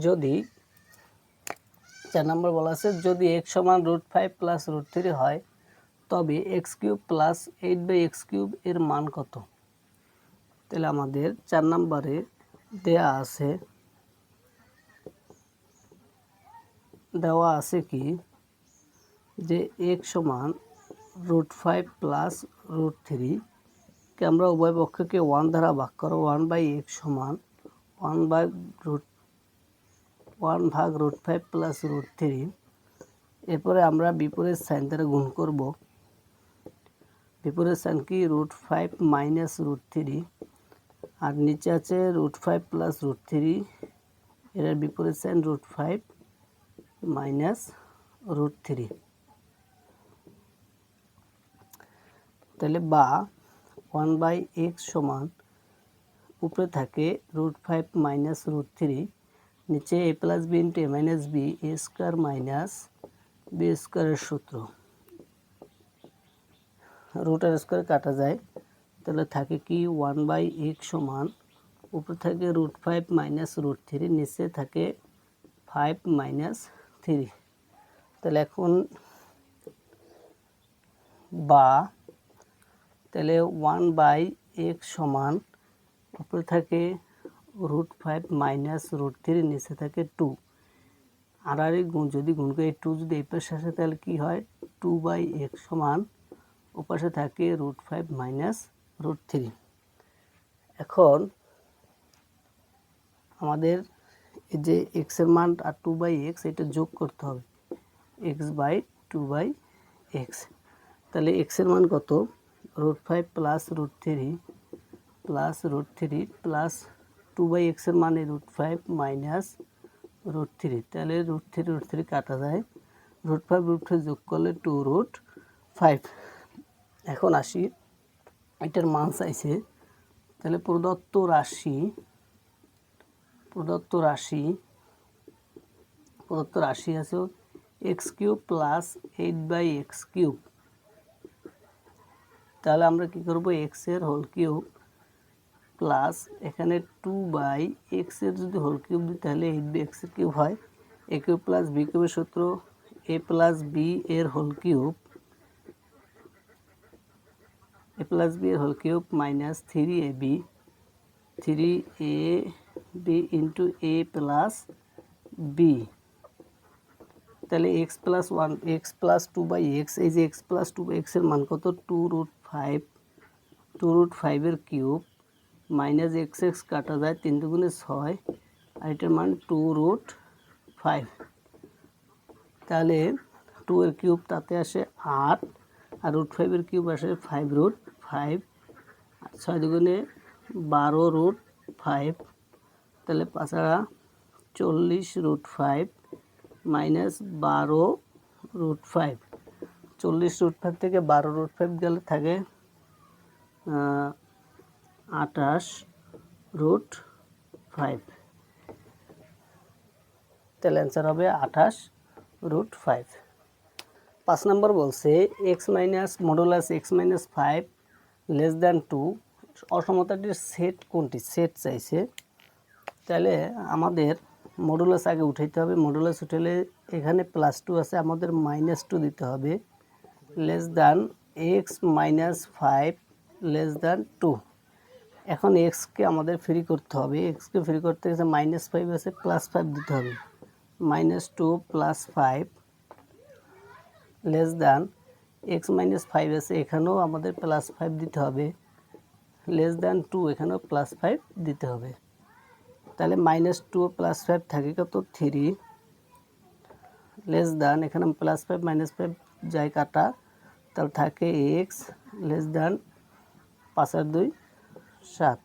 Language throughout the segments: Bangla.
যদি 4 নম্বর বলা আছে যদি x সমান √5 প্লাস √3 হয় তবে x³ প্লাস 8/x³ এর মান কত? তাহলে আমাদের 4 নম্বরে দেওয়া আছে কি যে x সমান √5 প্লাস √3 কে আমরা উভয় পক্ষকে 1 দ্বারা ভাগ করো 1/x সমান 1/√5 প্লাস √3। এরপরে আমরা বিপরীত সাইন দ্বারা গুণ করব। বিপরীত সাইন কি √5 মাইনাস √3 আর নিচে আছে √5 প্লাস √3 এর বিপরীত সাইন √5 মাইনাস √3। তাহলে বা 1/x সমান উপরে থাকে √5 মাইনাস √3 নিচে a plus b into a minus b a square minus b স্কোয়ারের সূত্র রুটের স্কোয়ার কাটা যায় তাহলে থাকে কি 1/x সমান উপরে থাকে √5 মাইনাস √3 নিচে থাকে 5 মাইনাস 3। তাহলে এখন বা তাহলে 1/x সমান উপরে থাকে √5 মাইনাস √3 নিচে থাকে 2 আর গুণ যদি গুণ করে 2 যদি এই পাশে আসে তাহলে কি হয় 2/x সমান ওপাশে থাকে √5 মাইনাস √3। এখন আমাদের এই যে x এর মান আর 2/x এটা যোগ করতে হবে x/2/x। তাহলে x এর মান কত √5 প্লাস √3 প্লাস √3 প্লাস 2/x এর মানে √5 মাইনাস √3। তাহলে √3 কাটা যায় √5 √5 যোগ করলে 2√5। এখন আসি এটার মান চাইছে তাহলে প্রদত্ত রাশি আছে x³ প্লাস 8/x³। তাহলে আমরা কি করব x এর হোল কিউব প্লাস এখানে 2/x এর যদি হোল কিউব দিই তাহলে 8/x³ হয় a³ প্লাস b³ এর সূত্র a প্লাস b এর whole cube minus 3ab into a plus b। তাহলে x প্লাস 2/x এই যে x প্লাস 2/x এর মান কত 2√5 এর কিউব মাইনাস x কাটা যায় 3 দুগুণে 6 আর এটার মান 2√5। তাহলে 2 এর কিউব তাতে আসে 8 আর √5 এর কিউব আসে 5√5 আর 6 দুগুণে 12√5। তাহলে 5 40√5 মাইনাস 12√5। 40√5 থেকে 12√5 গেলে থাকে 28√5। তাহলে অ্যান্সার হবে 28√5। 5 নম্বর বলছে x minus modulus x minus 5 less than 2 অসমতাটির সেট কোনটি সেট চাইছে। তাহলে আমাদের মডুলাস আগে উঠাইতে হবে। মডুলাস উঠালে এখানে +2 আছে আমাদের -2 দিতে হবে less than x minus 5 less than 2। এখন এক্সকে আমাদের ফ্রি করতে হবে। এক্সকে ফ্রি করতে গেছে -5 আছে +5 দিতে হবে -2 + 5 লেস দ্যান x মাইনাস 5 আছে এখানেও আমাদের +5 দিতে হবে লেস দ্যান 2 এখানেও +5 দিতে হবে। তাহলে -2 +5 থাকে কত 3 লেস দ্যান এখানে +5 -5 যায় কাটা তাহলে থাকে x লেস দ্যান 5 আর 2 7।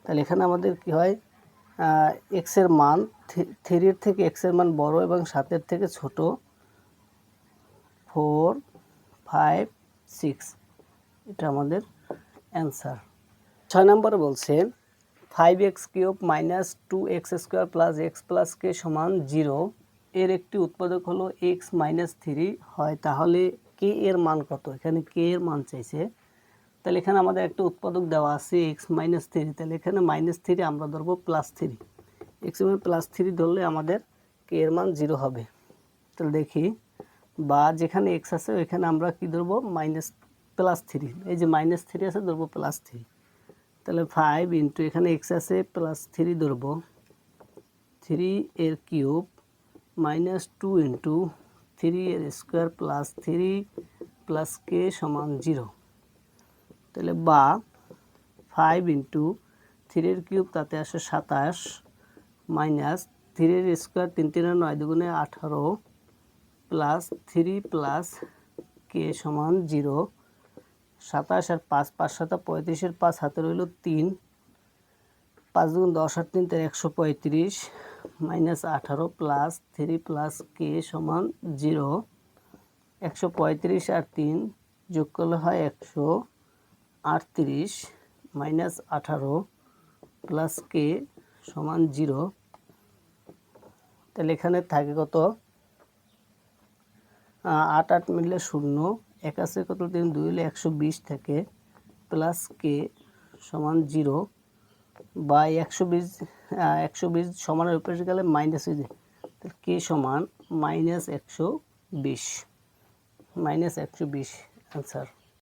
তাহলে এখানে আমাদের কি হয় x এর মান 3 এর থেকে x এর মান বড় এবং 7 এর থেকে ছোট 4 5 6 এটা আমাদের অ্যান্সার। 6 নম্বরে বলছে 5x³ minus 2x² plus x plus k সমান 0 এর একটি উৎপাদক হলো x মাইনাস 3 হয় তাহলে k এর মান কত। এখানে k এর মান চাইছে। তাহলে এখানে আমাদের একটা উৎপাদক দেওয়া আছে x মাইনাস 3 তাহলে এখানে -3 আমরা ধরবো +3 এক্স এর মান +3 ধরলে আমাদের কে এর মান 0 হবে। তাহলে দেখি, বা যেখানে এক্স আছে ওইখানে আমরা কি ধরবো, +3, এই যে -3 আছে ধরবো +3। তাহলে 5 ইন্টু এখানে এক্স আছে +3 ধরবো, 3 এর কিউব -2 ইন্টু 3 এর স্কোয়ার +3 প্লাস কে সমান 0। তাহলে বা 5 ইন্টু 3 এর কিউব তাতে আসে 27 মাইনাস 3 এর স্কোয়ার 3 3 9 দুগুণে 18 প্লাস 3 প্লাস কে সমান 0। 27 আর 5, 5 7 35 এর 5 হাতে রইল 3, 5 দুগুণ 10 আর 3 135 মাইনাস 18 প্লাস 3 প্লাস কে সমান 0। 135 আর 3 যোগ করলে হয় 138 মাইনাস 18 প্লাস কে সমান 0। তাহলে এখানে থাকে কত, 8 8 মিললে 0, 1 আছে কত 3 2 হলে 120 থাকে, প্লাস কে সমান 0 বা 120 সমানের উপরে গেলে মাইনাস হয়ে যায়। তাহলে কে সমান -120 অ্যান্সার।